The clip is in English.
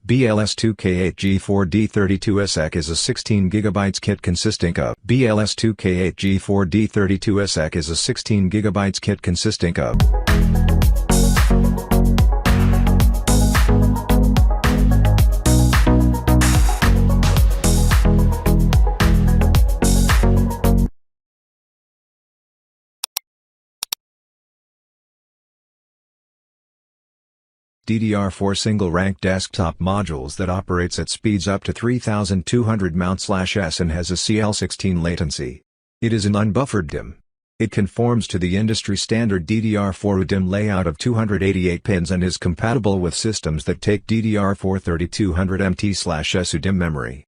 BLS2K8G4D32SEC is a 16 GB kit consisting of BLS2K8G4D32SEC is a 16 GB kit consisting of DDR4 single-rank desktop modules that operates at speeds up to 3200 mount/s and has a CL16 latency. It is an unbuffered DIMM. It conforms to the industry standard DDR4 UDIMM layout of 288 pins and is compatible with systems that take DDR4 3200 MT/s UDIMM memory.